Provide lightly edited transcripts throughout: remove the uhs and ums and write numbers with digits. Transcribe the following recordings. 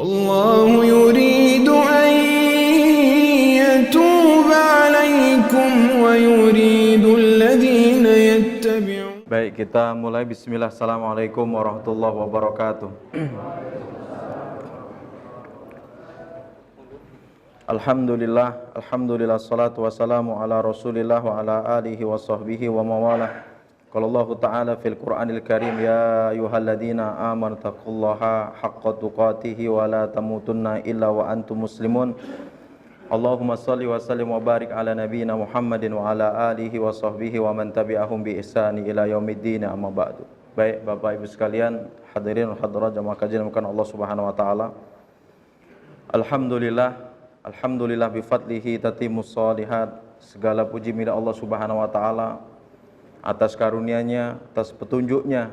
والله يريد أن يتوب عليكم ويريد الذين يتبعون. Baik, kita mulai. Bismillah. Assalamualaikum warahmatullahi wabarakatuh. Alhamdulillah, salatu wassalamu ala rasulillah wa ala alihi wa sahbihi wa mawalah. Qala Allah Ta'ala fil Qur'anil Karim, ya ayyuhalladzina amanu taqullaha haqqa tuqatih wa la tamutunna illa wa antum muslimun. Allahumma salli wa sallim wa barik ala nabiyyina Muhammadin wa ala alihi wa sahbihi wa man tabi'ahum bi ihsani ila yaumiddin, amma ba'du. Baik, Bapak Ibu sekalian, hadirin hadirat jamaah kajian Allah Subhanahu wa taala. Alhamdulillah bi fadlihi tatimmus shalihat. Segala puji milik Allah Subhanahu wa taala atas karunia-Nya, atas petunjuk-Nya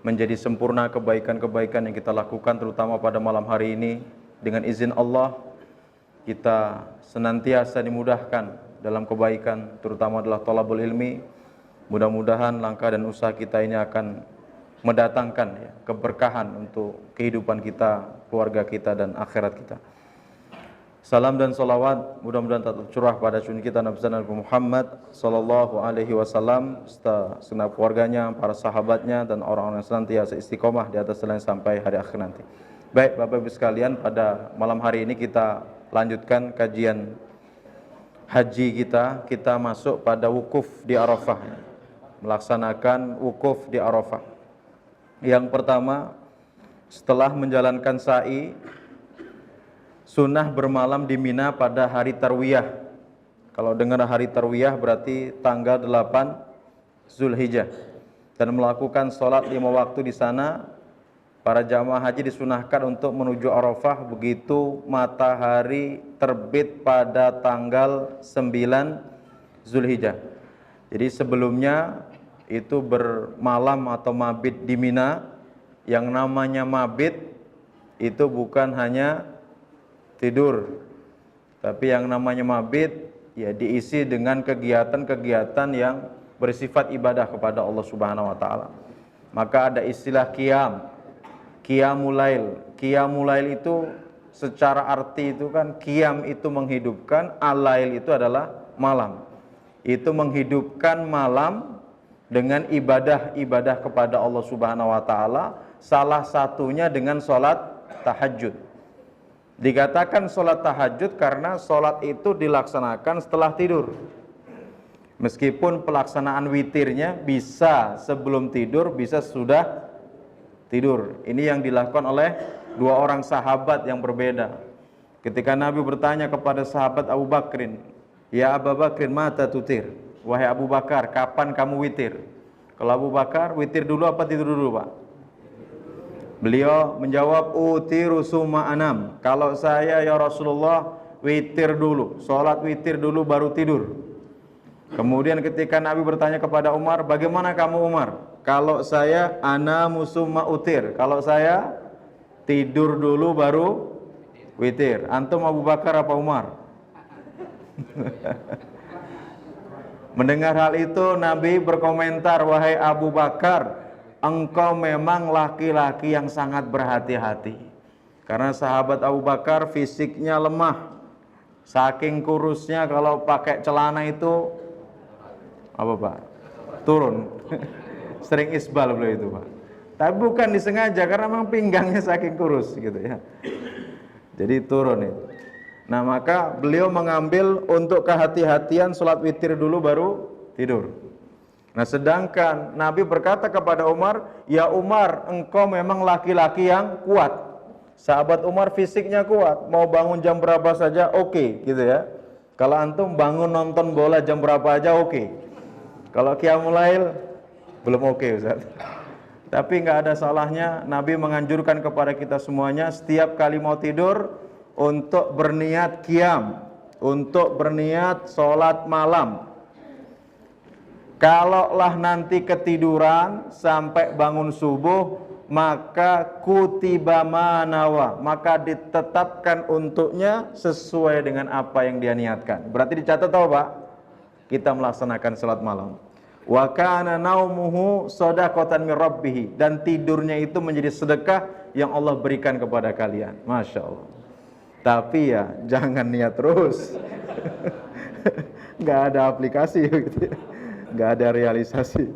menjadi sempurna kebaikan-kebaikan yang kita lakukan terutama pada malam hari ini. Dengan izin Allah kita senantiasa dimudahkan dalam kebaikan, terutama adalah thalabul ilmi. Mudah-mudahan langkah dan usaha kita ini akan mendatangkan keberkahan untuk kehidupan kita, keluarga kita dan akhirat kita. Salam dan salawat mudah-mudahan tak tercurah pada junjungan kita Nabi Muhammad sallallahu alaihi wasallam serta segenap keluarganya, para sahabatnya dan orang-orang yang senantiasa istiqomah di atas jalan sampai hari akhir nanti. Baik, Bapak Ibu sekalian, pada malam hari ini kita lanjutkan kajian haji kita. Kita masuk pada wukuf di Arafah, melaksanakan wukuf di Arafah. Yang pertama, setelah menjalankan sa'i, sunnah bermalam di Mina pada hari Tarwiyah. Kalau dengar hari Tarwiyah berarti tanggal 8 Zulhijjah. Dan melakukan sholat 5 waktu di sana. Para jamaah haji disunahkan untuk menuju Arafah begitu matahari terbit pada tanggal 9 Zulhijjah. Jadi sebelumnya itu bermalam atau mabit di Mina. Yang namanya mabit itu bukan hanya tidur, tapi yang namanya mabit ya diisi dengan kegiatan-kegiatan yang bersifat ibadah kepada Allah Subhanahu wa taala. Maka ada istilah qiyamul lail. Qiyamul lail itu secara arti itu kan, qiyam itu menghidupkan, al-lail itu adalah malam. Itu menghidupkan malam dengan ibadah-ibadah kepada Allah Subhanahu wa taala, salah satunya dengan salat tahajud. Dikatakan sholat tahajud karena sholat itu dilaksanakan setelah tidur. Meskipun pelaksanaan witirnya bisa sebelum tidur, bisa sudah tidur. Ini yang dilakukan oleh dua orang sahabat yang berbeda. Ketika Nabi bertanya kepada sahabat Abu Bakrin, ya Abu Bakrin, mata tutir? Wahai Abu Bakar, kapan kamu witir? Kalau Abu Bakar, witir dulu apa tidur dulu, Pak? Beliau menjawab, utiru summa anam. Kalau saya ya Rasulullah, witir dulu, sholat witir dulu baru tidur. Kemudian ketika Nabi bertanya kepada Umar, bagaimana kamu Umar? Kalau saya anamu summa utir. Kalau saya tidur dulu baru witir. Antum Abu Bakar apa Umar? Mendengar hal itu Nabi berkomentar, wahai Abu Bakar, engkau memang laki-laki yang sangat berhati-hati. Karena sahabat Abu Bakar fisiknya lemah. Saking kurusnya kalau pakai celana itu apa Pak? Turun. Sering isbal beliau itu Pak. Tapi bukan disengaja karena memang pinggangnya saking kurus gitu ya. Jadi turun itu. Nah maka beliau mengambil untuk kehati-hatian sholat witir dulu baru tidur. Nah sedangkan Nabi berkata kepada Umar, ya Umar, engkau memang laki-laki yang kuat. Sahabat Umar fisiknya kuat, mau bangun jam berapa saja oke, gitu ya. Kalau antum bangun nonton bola jam berapa aja oke. Kalau qiyamul lail belum oke Ustaz. Tapi nggak ada salahnya Nabi menganjurkan kepada kita semuanya setiap kali mau tidur untuk berniat qiyam, untuk berniat sholat malam. Kalaulah nanti ketiduran sampai bangun subuh, maka kutiba manawa, maka ditetapkan untuknya sesuai dengan apa yang dia niatkan. Berarti dicatat tahu Pak? Kita melaksanakan salat malam. Wa kana naumuhu shadaqatan min rabbih, dan tidurnya itu menjadi sedekah yang Allah berikan kepada kalian. Masya Allah. Tapi ya jangan niat terus. Nggak ada aplikasi gitu ya. Nggak ada realisasi.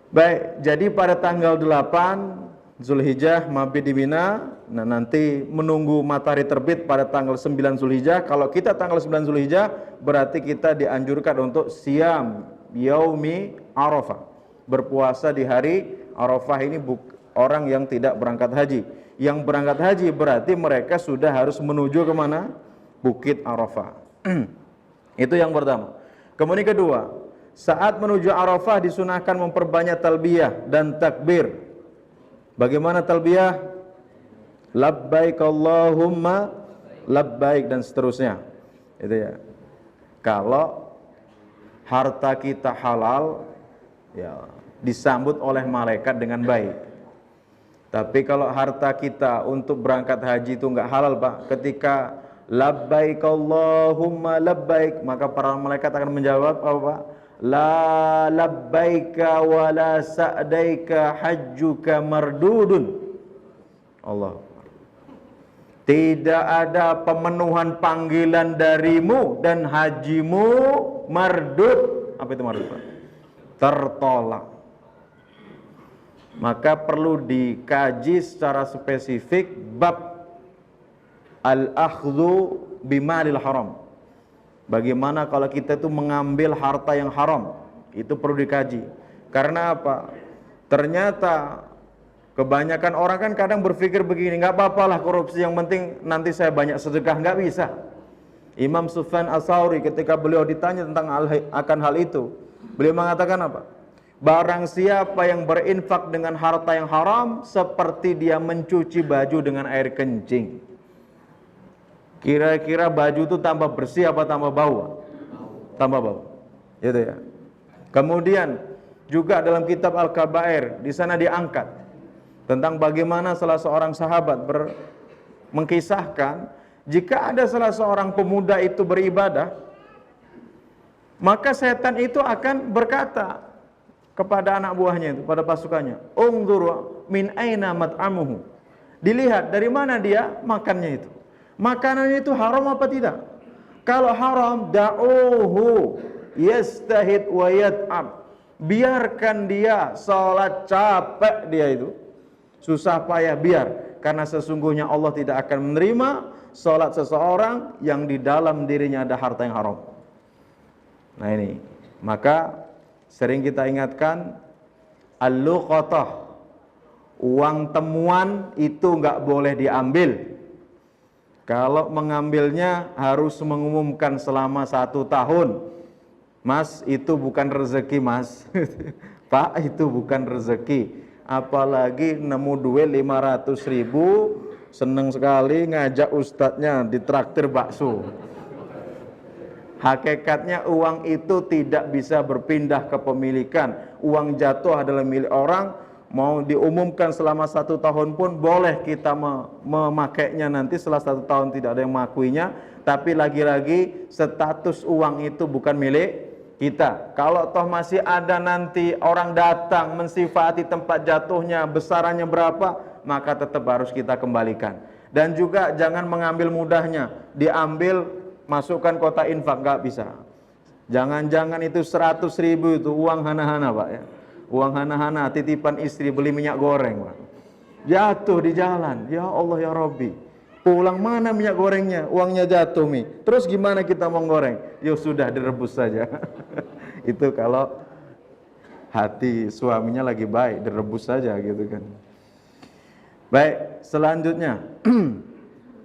Baik, jadi pada tanggal 8 Zulhijjah mabit di Mina. Nah, nanti menunggu matahari terbit pada tanggal 9 Zulhijjah. Kalau kita tanggal 9 Zulhijjah, berarti kita dianjurkan untuk siam yaumi Arafah. Berpuasa di hari Arafah ini orang yang tidak berangkat haji. Yang berangkat haji berarti mereka sudah harus menuju kemana? Bukit Arafah. Itu yang pertama. Kemudian kedua, saat menuju Arafah disunahkan memperbanyak talbiyah dan takbir. Bagaimana talbiyah? Labbaik Allahumma labbaik dan seterusnya. Itu ya. Kalau harta kita halal, ya disambut oleh malaikat dengan baik. Tapi kalau harta kita untuk berangkat haji itu enggak halal, Pak, ketika labbaik Allahumma labbaik, maka para malaikat akan menjawab apa, Pak? La labbaika wa la sa'daika hajjuka mardudun. Allah. Tidak ada pemenuhan panggilan darimu dan hajimu mardud. Apa itu mardud, Pak? Tertolak. Maka perlu dikaji secara spesifik bab al-akhdhu bimalil haram. Bagaimana kalau kita itu mengambil harta yang haram? Itu perlu dikaji. Karena apa? Ternyata kebanyakan orang kan kadang berpikir begini, nggak apa-apalah korupsi, yang penting nanti saya banyak sedekah. Nggak bisa. Imam Sufyan Ats-Tsauri ketika beliau ditanya tentang akan hal itu, beliau mengatakan apa? Barang siapa yang berinfak dengan harta yang haram, seperti dia mencuci baju dengan air kencing. Kira-kira baju itu tambah bersih apa tambah bau? Tambah bau. Gitu ya. Kemudian juga dalam kitab Al-Kabair di sana diangkat tentang bagaimana salah seorang sahabat mengkisahkan jika ada salah seorang pemuda itu beribadah, maka setan itu akan berkata kepada anak buahnya itu, pada pasukannya, "Ungzur min aina mat'amuhu." Dilihat dari mana dia makannya itu. Makanannya itu haram apa tidak? Kalau haram, da'uhu yastahid wa yat'am. Biarkan dia salat, capek dia itu, susah payah, biar. Karena sesungguhnya Allah tidak akan menerima salat seseorang yang di dalam dirinya ada harta yang haram. Nah ini, maka sering kita ingatkan al-luqatah, uang temuan itu enggak boleh diambil. Kalau mengambilnya harus mengumumkan selama 1 tahun. Mas, itu bukan rezeki, Mas. Pak, itu bukan rezeki. Apalagi nemu duit 500.000, seneng sekali ngajak ustadznya ditraktir bakso. Hakikatnya uang itu tidak bisa berpindah kepemilikan. Uang jatuh adalah milik orang. Mau diumumkan selama 1 tahun pun boleh kita memakainya, nanti setelah 1 tahun tidak ada yang mengakuinya. Tapi lagi-lagi status uang itu bukan milik kita. Kalau toh masih ada nanti orang datang mensifati tempat jatuhnya, besarannya berapa, maka tetap harus kita kembalikan. Dan juga jangan mengambil mudahnya, diambil masukkan kota infak, nggak bisa. Jangan-jangan itu 100.000 itu uang hana-hana, Pak ya. Uang hana-hana titipan istri beli minyak goreng, Pak. Jatuh di jalan. Ya Allah ya Rabbi. Pulang mana minyak gorengnya? Uangnya jatuh, Mi. Terus gimana kita mau goreng? Ya sudah, direbus saja. Itu kalau hati suaminya lagi baik, direbus saja gitu kan. Baik, selanjutnya.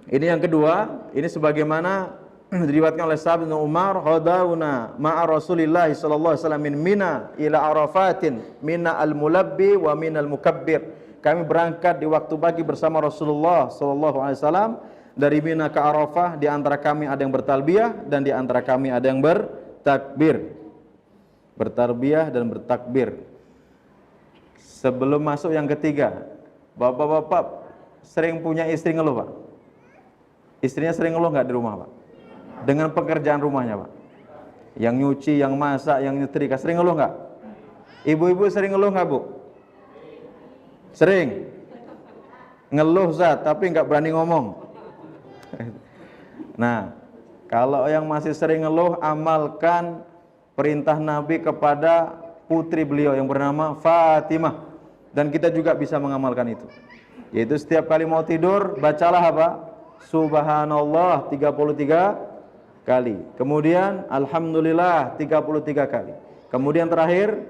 Ini yang kedua, ini sebagaimana diriwayatkan oleh Sa'd bin Umar, "Hadauna ma'a Rasulillah sallallahu alaihi wasallam min Mina ila Arafatin, Mina al-mulabbi wa Mina al-mukabbir." Kami berangkat di waktu pagi bersama Rasulullah sallallahu alaihi wasallam dari Mina ke Arafah. Di antara kami ada yang bertalbiyah dan di antara kami ada yang bertakbir. Bertalbiyah dan bertakbir. Sebelum masuk yang ketiga, bapak-bapak sering punya istri ngeluh, Pak? Istrinya sering ngeluh nggak di rumah, Pak? Dengan pekerjaan rumahnya, Pak, yang nyuci, yang masak, yang nyetrika, sering ngeluh nggak? Ibu-ibu sering ngeluh nggak, Bu? Sering. ngeluh Zat, tapi nggak berani ngomong. Nah, kalau yang masih sering ngeluh, amalkan perintah Nabi kepada putri beliau yang bernama Fatimah. Dan kita juga bisa mengamalkan itu. Yaitu setiap kali mau tidur, bacalah apa? Subhanallah 33 kali. Kemudian Alhamdulillah 33 kali. Kemudian terakhir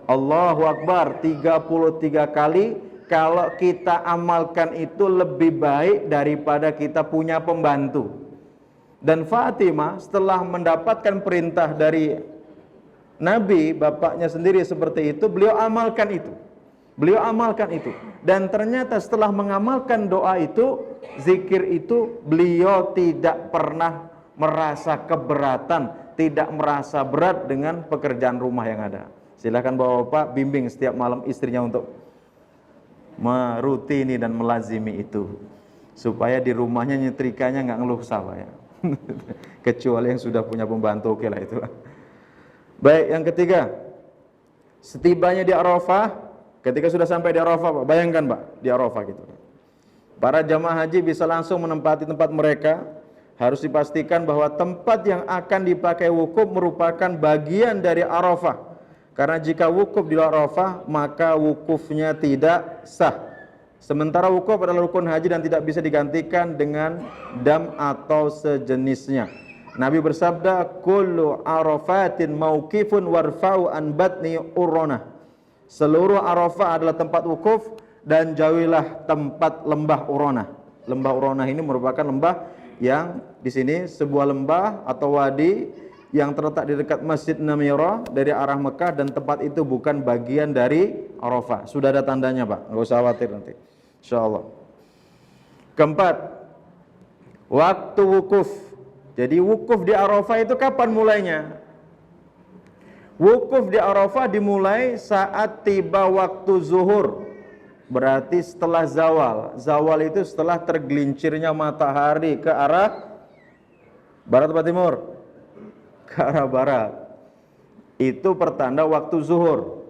Allahu Akbar 33 kali. Kalau kita amalkan itu lebih baik daripada kita punya pembantu. Dan Fatimah setelah mendapatkan perintah dari Nabi, bapaknya sendiri seperti itu, beliau amalkan itu. Beliau amalkan itu. Dan ternyata setelah mengamalkan doa itu, zikir itu, beliau tidak pernah merasa keberatan, tidak merasa berat dengan pekerjaan rumah yang ada. Silakan Bapak-bapak bimbing setiap malam istrinya untuk merutini dan melazimi itu, supaya di rumahnya nyetrikanya nggak ngeluh sawah ya. Kecuali yang sudah punya pembantu, oke lah itu. Baik, yang ketiga, setibanya di Arafah, ketika sudah sampai di Arafah, Pak, bayangkan Pak, di Arafah gitu. Para jamaah haji bisa langsung menempati tempat mereka. Harus dipastikan bahwa tempat yang akan dipakai wukuf merupakan bagian dari Arafah. Karena jika wukuf di luar Arafah, maka wukufnya tidak sah. Sementara wukuf adalah rukun haji dan tidak bisa digantikan dengan dam atau sejenisnya. Nabi bersabda, kullu arafatin mauqifun warfa'u an batni urronah. Seluruh Arafah adalah tempat wukuf dan jauhilah tempat lembah Urronah. Lembah Urronah ini merupakan lembah yang di sini sebuah lembah atau wadi yang terletak di dekat Masjid Namirah dari arah Mekah, dan tempat itu bukan bagian dari Arafah. Sudah ada tandanya Pak, nggak usah khawatir nanti, insyaallah. Keempat, waktu wukuf. Jadi wukuf di Arafah itu kapan mulainya? Wukuf di Arafah dimulai saat tiba waktu zuhur. Berarti setelah zawal. Zawal itu setelah tergelincirnya matahari ke arah barat atau timur? Ke arah barat. Itu pertanda waktu zuhur.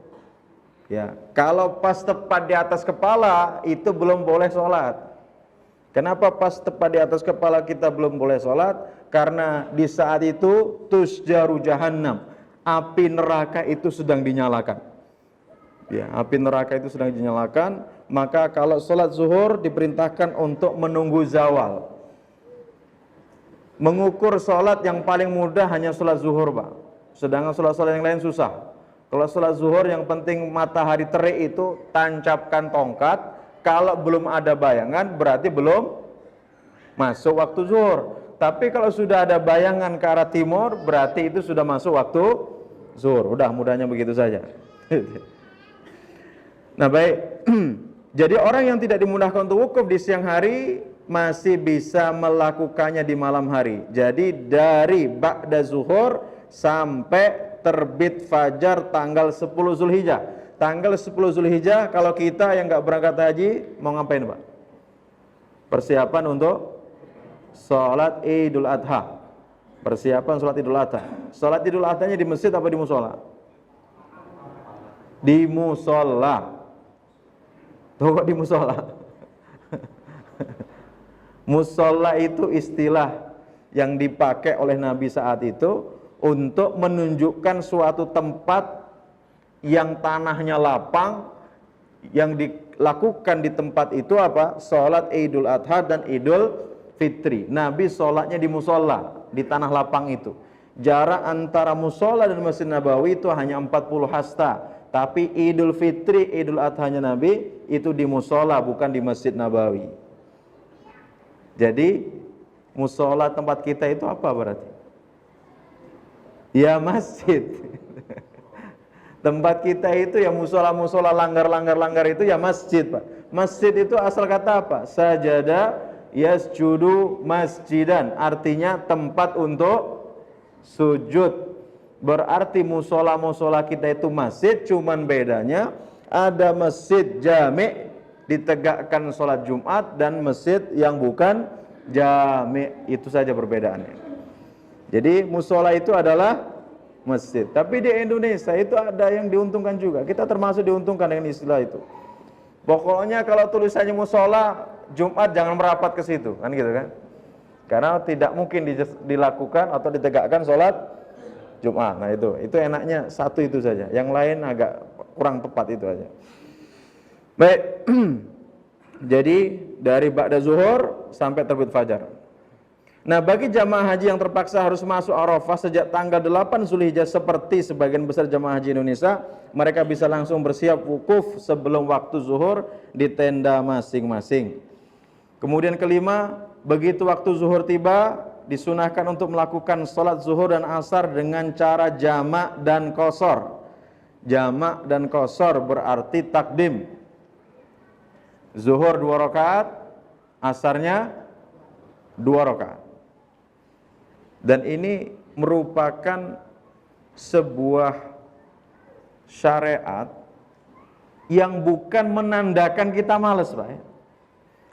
Ya, kalau pas tepat di atas kepala itu belum boleh sholat. Kenapa pas tepat di atas kepala kita belum boleh sholat? Karena di saat itu tusjaru jahannam, api neraka itu sedang dinyalakan. Ya, api neraka itu sedang dinyalakan. Maka kalau sholat zuhur diperintahkan untuk menunggu zawal. Mengukur sholat yang paling mudah hanya sholat zuhur Pak. Sedangkan sholat-sholat yang lain susah. Kalau sholat zuhur yang penting matahari terik itu tancapkan tongkat. Kalau belum ada bayangan berarti belum masuk waktu zuhur. Tapi kalau sudah ada bayangan ke arah timur berarti itu sudah masuk waktu zuhur. Udah, mudahnya begitu saja. Nah baik. Jadi orang yang tidak dimudahkan untuk wukuf di siang hari masih bisa melakukannya di malam hari. Jadi dari ba'da zuhur sampai terbit fajar tanggal 10 Zulhijjah. Tanggal 10 Zulhijjah kalau kita yang nggak berangkat haji mau ngapain Pak? Persiapan untuk sholat Idul Adha. Persiapan sholat Idul Adha. Sholat Idul Adhanya di masjid apa di musola? Di musola. Tuh kok di musola? Musola itu istilah yang dipakai oleh Nabi saat itu untuk menunjukkan suatu tempat yang tanahnya lapang, yang dilakukan di tempat itu apa? Sholat Idul Adha dan Idul Fitri. Nabi sholatnya di musola, di tanah lapang itu. Jarak antara musola dan Masjid Nabawi itu hanya 40 hasta. Tapi Idul Fitri, Idul Adhanya Nabi itu di musola, bukan di Masjid Nabawi. Jadi musola tempat kita itu apa berarti? Ya masjid. Tempat kita itu ya musola-musola langgar itu ya masjid Pak. Masjid itu asal kata apa? Sajada yasjudu masjidan. Artinya tempat untuk sujud. Berarti musola-musola kita itu masjid, cuman bedanya ada masjid jami' ditegakkan sholat Jumat dan masjid yang bukan jami', itu saja perbedaannya. Jadi musola itu adalah masjid. Tapi di Indonesia itu ada yang diuntungkan juga. Kita termasuk diuntungkan dengan istilah itu. Pokoknya kalau tulisannya musola Jumat jangan merapat ke situ, kan gitu kan? Karena tidak mungkin dilakukan atau ditegakkan sholat Jumat. Nah itu enaknya satu itu saja. Yang lain agak kurang tepat itu aja. Baik. Jadi dari ba'da zuhur sampai terbit fajar. Nah, bagi jamaah haji yang terpaksa harus masuk Arafah sejak tanggal 8 Zulhijjah seperti sebagian besar jamaah haji Indonesia, mereka bisa langsung bersiap wukuf sebelum waktu zuhur di tenda masing-masing. Kemudian kelima, begitu waktu zuhur tiba, disunahkan untuk melakukan sholat zuhur dan asar dengan cara jamak dan qashar. Jamak dan qashar berarti takdim. Zuhur 2 rakaat, asarnya 2 rakaat. Dan ini merupakan sebuah syariat yang bukan menandakan kita malas, Pak ya.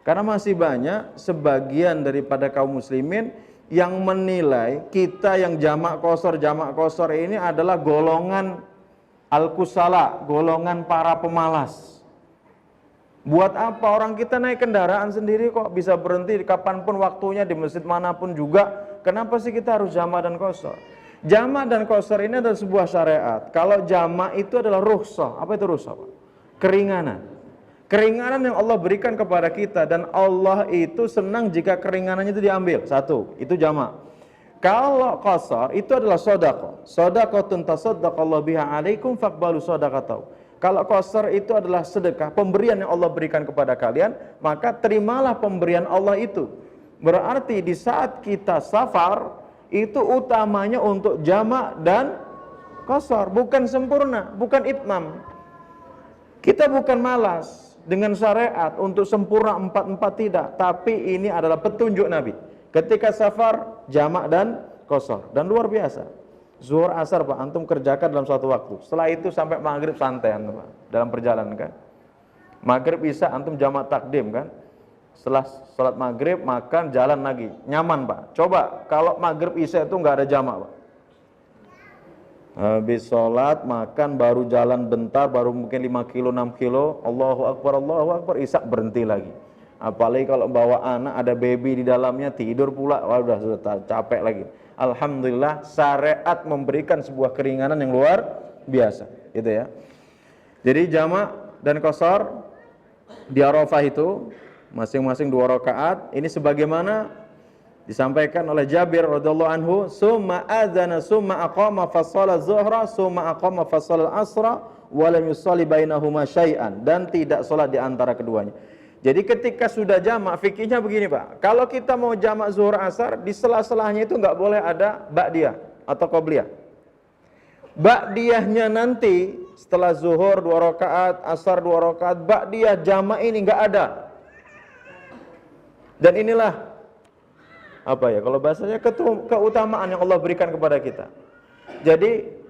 Karena masih banyak sebagian daripada kaum muslimin yang menilai kita yang jamak qashar ini adalah golongan al-kusala, golongan para pemalas. Buat apa orang kita naik kendaraan sendiri kok bisa berhenti kapanpun waktunya di masjid manapun juga. Kenapa sih kita harus jamak dan qashar? Jamak dan qashar ini adalah sebuah syariat. Kalau jamak itu adalah rukhsah. Apa itu rukhsah, Pak? Keringanan. Keringanan yang Allah berikan kepada kita, dan Allah itu senang jika keringanannya itu diambil. Satu, itu jamak. Kalau qashar itu adalah sedekah. Shadaqatun tasaddaqallahu biha 'alaikum faqbalu shadaqatahu. Kalau qashar itu adalah sedekah, pemberian yang Allah berikan kepada kalian, maka terimalah pemberian Allah itu. Berarti di saat kita safar, itu utamanya untuk jamak dan qashar, bukan sempurna, bukan itmam. Kita bukan malas dengan syariat untuk sempurna 4-4 tidak, tapi ini adalah petunjuk Nabi. Ketika safar, jamak dan qashar, dan luar biasa. Zuhur asar, Pak, antum kerjakan dalam satu waktu. Setelah itu sampai maghrib santai antum, Pak, dalam perjalanan kan. Maghrib bisa antum jamak takdim kan. Setelah sholat maghrib makan jalan lagi, nyaman, Pak. Coba kalau maghrib isya itu nggak ada jamak, Pak. Habis sholat makan baru jalan bentar, baru mungkin 5 kilo 6 kilo, Allahu Akbar, isya berhenti lagi. Apalagi kalau bawa anak ada baby di dalamnya, tidur pula, wah sudah capek lagi. Alhamdulillah syariat memberikan sebuah keringanan yang luar biasa, gitu ya. Jadi jamak dan qashar di Arafah itu masing-masing 2 rakaat. Ini sebagaimana disampaikan oleh Jabir radhiyallahu anhu, summa adzana summa aqama fa shalat zuhra summa aqama fa shalat asra wa lam yusalli bainahuma syai'an, dan tidak salat di antara keduanya. Jadi ketika sudah jamak, fikihnya begini, Pak. Kalau kita mau jamak zuhur asar, di sela-selahnya itu nggak boleh ada ba'diyah atau qobliyah. Ba'diyahnya nanti setelah zuhur 2 rakaat, asar 2 rakaat, ba'diyah jamak ini nggak ada. Dan inilah apa ya, kalau bahasanya keutamaan yang Allah berikan kepada kita. Jadi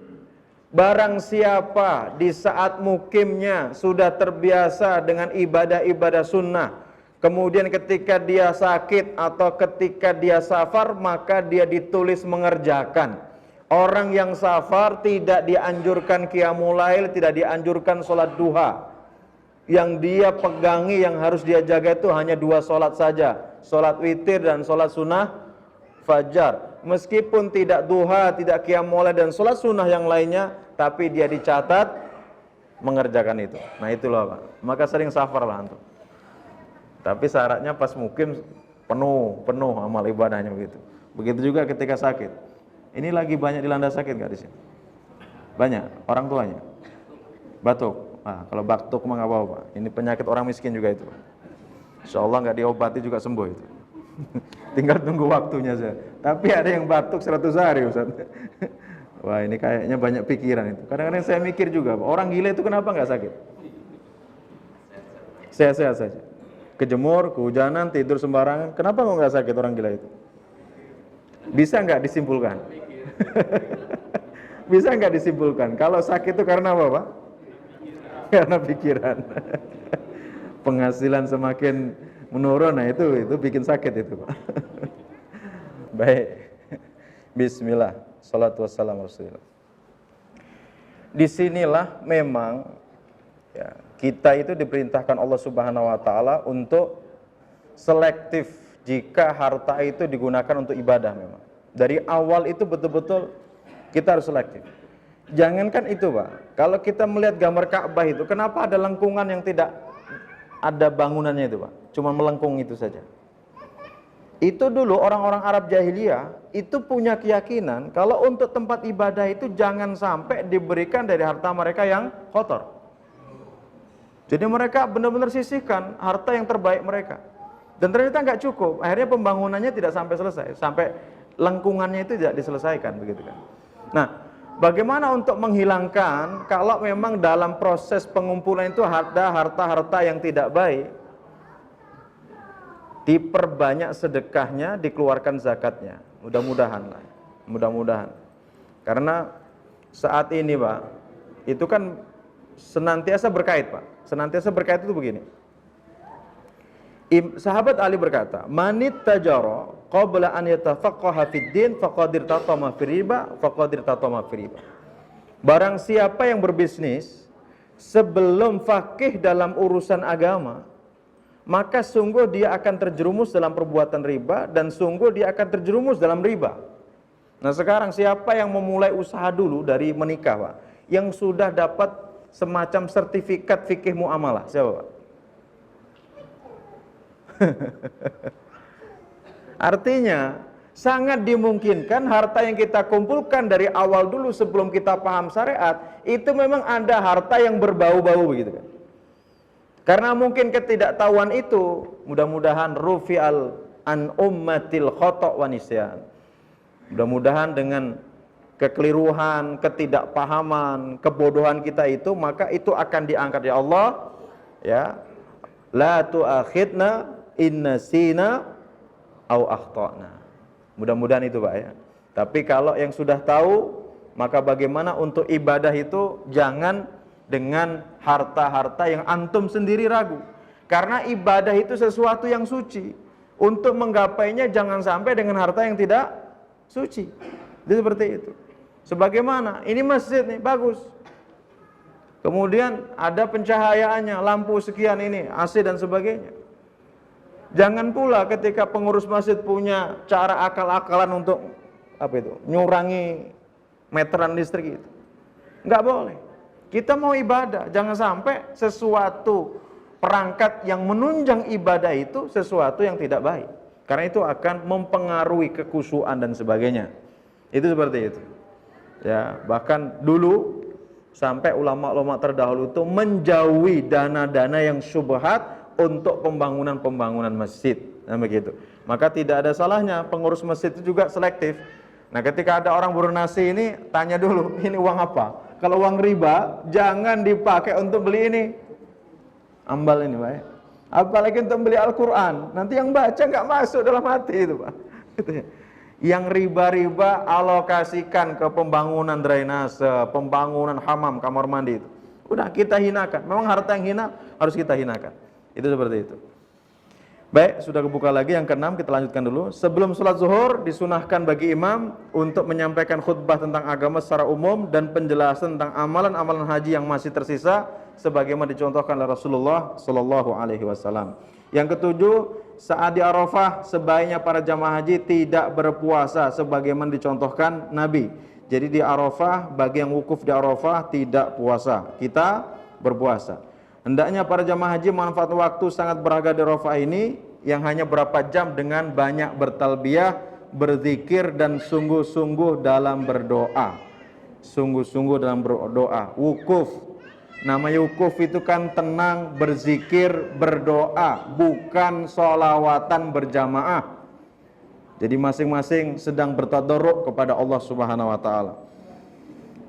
barang siapa di saat mukimnya sudah terbiasa dengan ibadah-ibadah sunnah, kemudian ketika dia sakit atau ketika dia safar, maka dia ditulis mengerjakan. Orang yang safar tidak dianjurkan qiyamul lail, tidak dianjurkan sholat duha. Yang dia pegangi, yang harus dia jaga itu hanya 2 sholat saja, sholat witir dan sholat sunnah fajar. Meskipun tidak duha, tidak qiyamul lail dan sholat sunnah yang lainnya, tapi dia dicatat mengerjakan itu. Nah itulah, Pak. Maka sering safar lah antum. Tapi syaratnya pas mukim penuh amal ibadahnya begitu. Begitu juga ketika sakit. Ini lagi banyak dilanda sakit nggak di sini? Banyak orang tuanya. Batuk. Nah, kalau batuk mah nggak apa-apa. Ini penyakit orang miskin juga itu. Insya Allah nggak diobati juga sembuh itu. Tinggal tunggu waktunya saja. Tapi ada yang batuk 100 hari, Ustaz. Wah, ini kayaknya banyak pikiran itu. Kadang-kadang saya mikir juga, orang gila itu kenapa nggak sakit? Sehat-sehat saja. Kejemur, kehujanan, tidur sembarangan. Kenapa nggak sakit orang gila itu? Bisa nggak disimpulkan? Bisa nggak disimpulkan? Kalau sakit itu karena apa, Pak? Karena pikiran. Penghasilan semakin menurun, nah itu bikin sakit itu, Pak. Baik. Bismillah. Salatu wassalamu Rasulillah. Disinilah memang ya, kita itu diperintahkan Allah Subhanahu wa taala untuk selektif jika harta itu digunakan untuk ibadah memang. Dari awal itu betul-betul kita harus selektif. Jangankan itu, Pak. Kalau kita melihat gambar Ka'bah itu, kenapa ada lengkungan yang tidak ada bangunannya itu, Pak? Cuma melengkung itu saja. Itu dulu orang-orang Arab jahiliyah itu punya keyakinan kalau untuk tempat ibadah itu jangan sampai diberikan dari harta mereka yang kotor. Jadi mereka benar-benar sisihkan harta yang terbaik mereka. Dan ternyata nggak cukup. Akhirnya pembangunannya tidak sampai selesai, sampai lengkungannya itu tidak diselesaikan, begitu kan. Nah, bagaimana untuk menghilangkan kalau memang dalam proses pengumpulan itu ada harta-harta yang tidak baik? Diperbanyak sedekahnya, dikeluarkan zakatnya. Mudah-mudahan lah. Mudah-mudahan. Karena saat ini, Pak, itu kan senantiasa berkait, Pak. Senantiasa berkait itu begini. Sahabat Ali berkata, "Manit tajara qabla an yatafaqqaha fid din faqadir tatama fi riba, faqadir tatama fi riba." Barang siapa yang berbisnis sebelum faqih dalam urusan agama, maka sungguh dia akan terjerumus dalam perbuatan riba dan sungguh dia akan terjerumus dalam riba. Nah, sekarang siapa yang memulai usaha dulu dari menikah, Pak, yang sudah dapat semacam sertifikat fikih muamalah? Siapa, Pak? Artinya sangat dimungkinkan harta yang kita kumpulkan dari awal dulu sebelum kita paham syariat itu memang ada harta yang berbau-bau, begitu kan. Karena mungkin ketidaktahuan itu, mudah-mudahan rufi'al an ummatil khata' wa nisyan. Mudah-mudahan dengan kekeliruan, ketidakpahaman, kebodohan kita itu, maka itu akan diangkat ya Allah, ya. La tu'akhidna inna sina au akhtana. Mudah-mudahan itu, Pak, ya. Tapi kalau yang sudah tahu, maka bagaimana untuk ibadah itu jangan dengan harta-harta yang antum sendiri ragu. Karena ibadah itu sesuatu yang suci. Untuk menggapainya jangan sampai dengan harta yang tidak suci. Jadi seperti itu. Sebagaimana ini masjid nih bagus. Kemudian ada pencahayaannya, lampu sekian ini, AC dan sebagainya. Jangan pula ketika pengurus masjid punya cara akal-akalan untuk nyurangi meteran listrik itu. Enggak boleh. Kita mau ibadah, jangan sampai sesuatu perangkat yang menunjang ibadah itu sesuatu yang tidak baik. Karena itu akan mempengaruhi kekhusyuan dan sebagainya. Itu seperti itu. Ya, bahkan dulu sampai ulama-ulama terdahulu itu menjauhi dana-dana yang syubhat untuk pembangunan masjid. Nah, begitu. Maka tidak ada salahnya pengurus masjid itu juga selektif. Nah, ketika ada orang berdonasi ini, tanya dulu, ini uang apa? Kalau uang riba, jangan dipakai untuk beli ini. Ambal ini, Pak. Apalagi untuk beli Al-Quran. Nanti yang baca nggak masuk dalam hati itu, Pak. Yang riba-riba alokasikan ke pembangunan drainase, pembangunan hamam, kamar mandi itu. Udah kita hinakan. Memang harta yang hina harus kita hinakan. Itu seperti itu. Baik, sudah kebuka lagi yang keenam, kita lanjutkan dulu. Sebelum sholat zuhur disunahkan bagi imam untuk menyampaikan khutbah tentang agama secara umum dan penjelasan tentang amalan-amalan haji yang masih tersisa sebagaimana dicontohkan oleh Rasulullah sallallahu alaihi wasallam. Yang ketujuh, saat di Arafah sebaiknya para jamaah haji tidak berpuasa sebagaimana dicontohkan Nabi. Jadi di Arafah, bagi yang wukuf di Arafah tidak puasa, kita berpuasa. Hendaknya para jamaah haji manfaat waktu sangat berharga di Arafah ini yang hanya berapa jam dengan banyak bertalbiyah, berzikir dan sungguh-sungguh dalam berdoa. Sungguh-sungguh dalam berdoa. Wukuf. Namanya wukuf itu kan tenang, berzikir, berdoa, bukan sholawatan berjamaah. Jadi masing-masing sedang bertadarruk kepada Allah Subhanahu wa taala.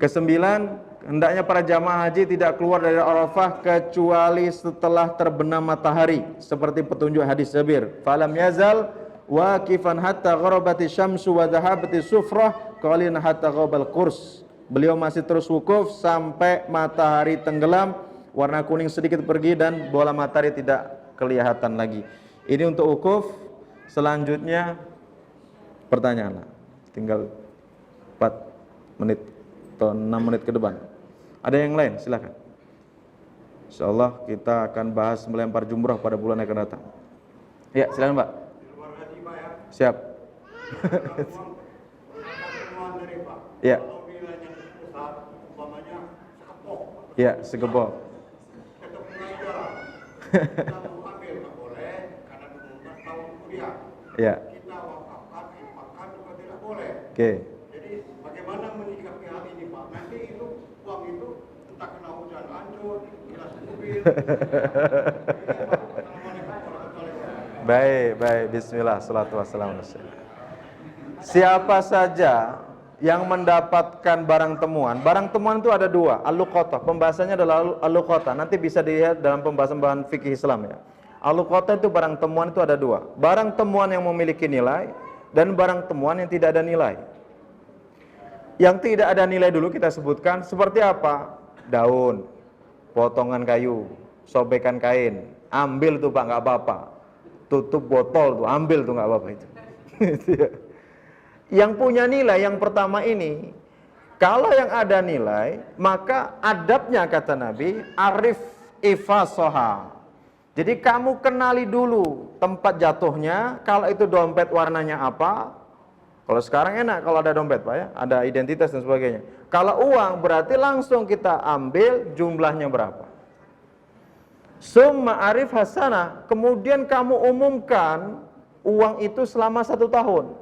Kesembilan, hendaknya para jamaah haji tidak keluar dari Arafah kecuali setelah terbenam matahari seperti petunjuk hadis Jabir. Falam yazal waqifan hatta gharabati syamsu wa dhahabati sufrah qalin hatta ghabal qurs. Beliau masih terus wukuf sampai matahari tenggelam, warna kuning sedikit pergi dan bola matahari tidak kelihatan lagi. Ini untuk wukuf. Selanjutnya pertanyaan. Tinggal 4 menit atau 6 menit ke depan. Ada yang lain? Silakan. Insyaallah kita akan bahas melempar jumrah pada bulan yang akan datang. Ya, silakan Pak. Siap. Ya. Ya, segepok. Ya. Oke. Jadi bagaimana menyikapi hal ini Pak? Nanti itu uang itu entah kena hujan hancur, kilas mobil. Baik. Bismillah, salatu wassalamu. Siapa saja yang mendapatkan barang temuan itu ada dua, al-luqatah. Pembahasannya adalah al-luqatah. Nanti bisa dilihat dalam pembahasan fikih Islam ya. Al-luqatah itu barang temuan itu ada dua. Barang temuan yang memiliki nilai dan barang temuan yang tidak ada nilai. Yang tidak ada nilai dulu kita sebutkan seperti apa? Daun, potongan kayu, sobekan kain. Ambil tuh Pak, nggak apa-apa. Tutup botol tuh, ambil tuh nggak apa-apa itu. Yang punya nilai yang pertama ini, kalau yang ada nilai, maka adabnya kata Nabi, arif ifasoha. Jadi kamu kenali dulu tempat jatuhnya, kalau itu dompet warnanya apa. Kalau sekarang enak kalau ada dompet Pak ya, ada identitas dan sebagainya. Kalau uang berarti langsung kita ambil jumlahnya berapa. Summa arif hasanah, kemudian kamu umumkan uang itu selama 1 tahun.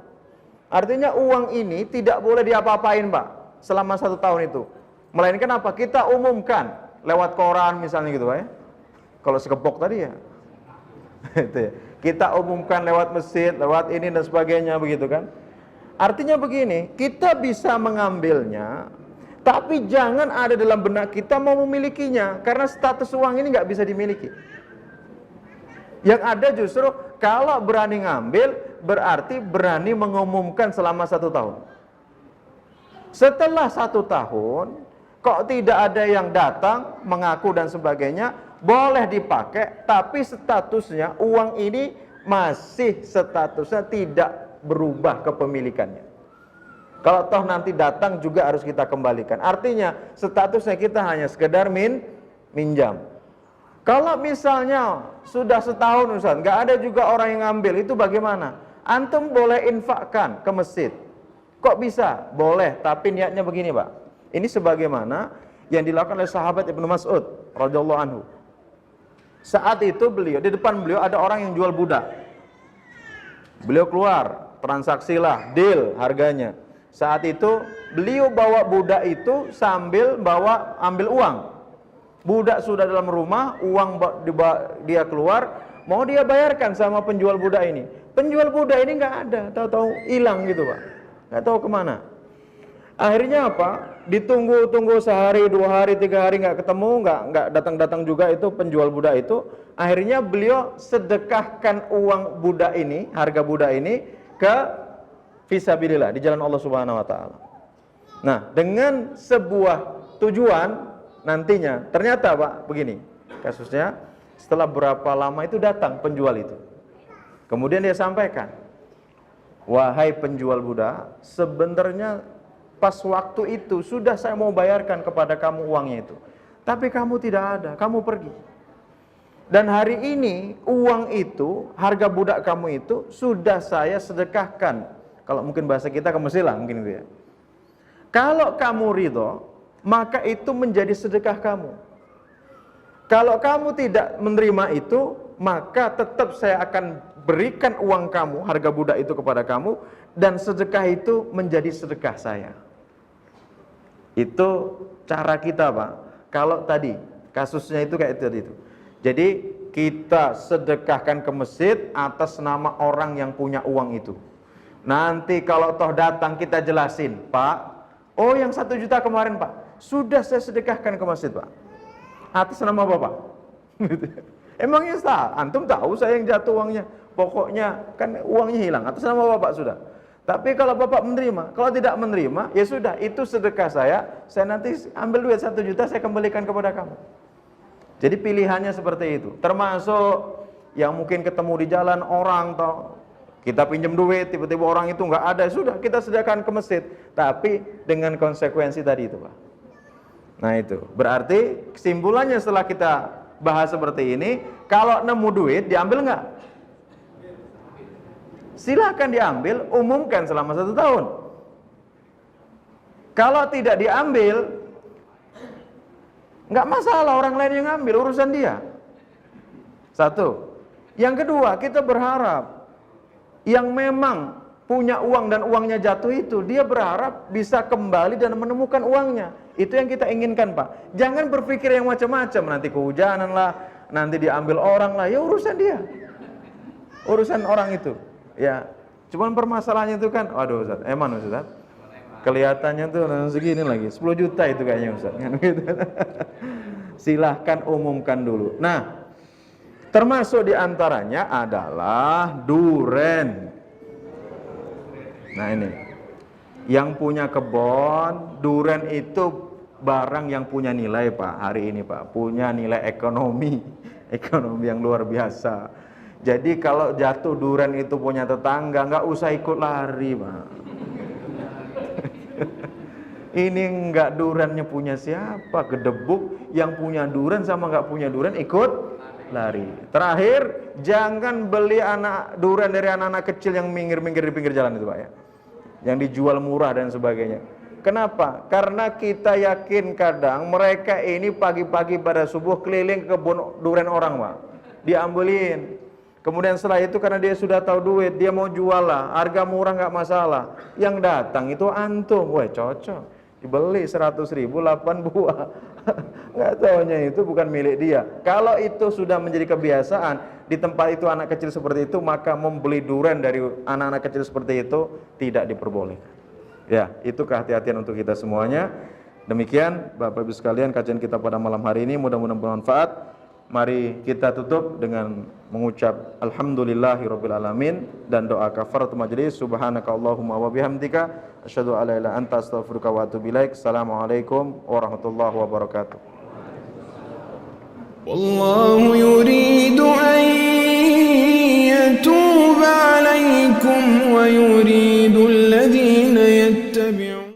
Artinya uang ini tidak boleh diapa-apain Pak, selama 1 tahun itu. Melainkan apa? Kita umumkan lewat koran misalnya gitu Pak ya. Kalau sekepok tadi ya. Kita umumkan lewat masjid, lewat ini dan sebagainya begitu kan. Artinya begini, kita bisa mengambilnya, tapi jangan ada dalam benak kita mau memilikinya, karena status uang ini nggak bisa dimiliki. Yang ada justru kalau berani ngambil, berarti berani mengumumkan selama 1 tahun. Setelah 1 tahun, kok tidak ada yang datang, mengaku dan sebagainya, boleh dipakai, tapi statusnya uang ini masih statusnya tidak berubah kepemilikannya. Kalau toh nanti datang juga harus kita kembalikan. Artinya statusnya kita hanya sekedar minjam. Kalau misalnya sudah setahun Ustaz, nggak ada juga orang yang ngambil, itu bagaimana? Antum boleh infakkan ke masjid. Kok bisa? Boleh, tapi niatnya begini Pak. Ini sebagaimana yang dilakukan oleh sahabat Ibnu Mas'ud radhiyallahu anhu. Saat itu beliau, di depan beliau ada orang yang jual budak. Beliau keluar, transaksilah, deal harganya. Saat itu beliau bawa budak itu sambil ambil uang. Budak sudah dalam rumah, uang dia keluar, mau dia bayarkan sama penjual budak ini. Penjual budak ini nggak ada, tahu-tahu hilang gitu Pak. Nggak tahu kemana. Akhirnya apa? Ditunggu sehari, 2 hari, 3 hari nggak ketemu, nggak datang juga itu penjual budak itu. Akhirnya beliau sedekahkan uang budak ini, harga budak ini ke fisabilillah di jalan Allah Subhanahu Wa Taala. Nah, dengan sebuah tujuan nantinya, ternyata Pak begini kasusnya, setelah berapa lama itu datang penjual itu. Kemudian dia sampaikan, wahai penjual budak, sebenarnya pas waktu itu sudah saya mau bayarkan kepada kamu uangnya itu, tapi kamu tidak ada, kamu pergi. Dan hari ini uang itu, harga budak kamu itu sudah saya sedekahkan. Kalau mungkin bahasa kita ke Mesir lah mungkin gitu ya. Kalau kamu ridho, maka itu menjadi sedekah kamu. Kalau kamu tidak menerima itu, maka tetap saya akan berikan uang kamu, harga budak itu kepada kamu, dan sedekah itu menjadi sedekah saya. Itu cara kita Pak. Kalau tadi kasusnya itu kayak tadi itu. Jadi kita sedekahkan ke masjid atas nama orang yang punya uang itu. Nanti kalau toh datang kita jelasin, Pak, oh yang 1 juta kemarin Pak, sudah saya sedekahkan ke masjid Pak. Atas nama Bapak. Emangnya antum tahu saya yang jatuh uangnya. Pokoknya kan uangnya hilang atas nama Bapak sudah. Tapi kalau Bapak menerima, kalau tidak menerima, ya sudah, itu sedekah saya nanti ambil duit 1 juta, saya kembalikan kepada kamu. Jadi pilihannya seperti itu. Termasuk yang mungkin ketemu di jalan orang, toh kita pinjam duit, tiba-tiba orang itu nggak ada, sudah kita sediakan ke masjid. Tapi dengan konsekuensi tadi itu Pak. Nah itu, berarti kesimpulannya setelah kita bahas seperti ini, kalau nemu duit diambil nggak? Silakan diambil, umumkan selama 1 tahun. Kalau tidak diambil, nggak masalah, orang lain yang ngambil, urusan dia. Satu. Yang kedua, kita berharap yang memang punya uang dan uangnya jatuh itu, dia berharap bisa kembali dan menemukan uangnya. Itu yang kita inginkan, Pak. Jangan berpikir yang macam-macam, nanti kehujanan lah, nanti diambil orang lah, ya urusan dia. Urusan orang itu. Ya, cuman permasalahannya itu kan, waduh Ustaz, Ustaz. Kelihatannya tuh segini lagi, 10 juta itu kayaknya Ustaz. Silahkan umumkan dulu. Nah, termasuk diantaranya adalah duren. Nah ini, yang punya kebun, duren itu barang yang punya nilai Pak, hari ini Pak, punya nilai ekonomi yang luar biasa. Jadi kalau jatuh duren itu punya tetangga, nggak usah ikut lari Pak. Ini nggak durennya punya siapa, gedebuk, yang punya duren sama nggak punya duren ikut lari. Terakhir, jangan beli duren dari anak-anak kecil yang minggir-minggir di pinggir jalan itu Pak ya, yang dijual murah dan sebagainya. Kenapa? Karena kita yakin kadang mereka ini pagi-pagi pada subuh keliling ke kebun duren orang Pak, diambilin. Kemudian setelah itu karena dia sudah tahu duit, dia mau jual lah, harga murah nggak masalah. Yang datang itu antum, wah cocok, dibeli 100.000 8 buah. Nggak taunya itu bukan milik dia. Kalau itu sudah menjadi kebiasaan di tempat itu anak kecil seperti itu, maka membeli duren dari anak-anak kecil seperti itu tidak diperbolehkan. Ya, itu kehati-hatian untuk kita semuanya. Demikian Bapak Ibu sekalian kajian kita pada malam hari ini, mudah-mudahan bermanfaat. Mari kita tutup dengan mengucap alhamdulillahirabbil alamin dan doa kafaratul majelis. Subhanakallahumma wa bihamdika asyhadu an la ilaha illa anta astaghfiruka wa atubu ilaik. Assalamualaikum warahmatullahi wabarakatuh. والله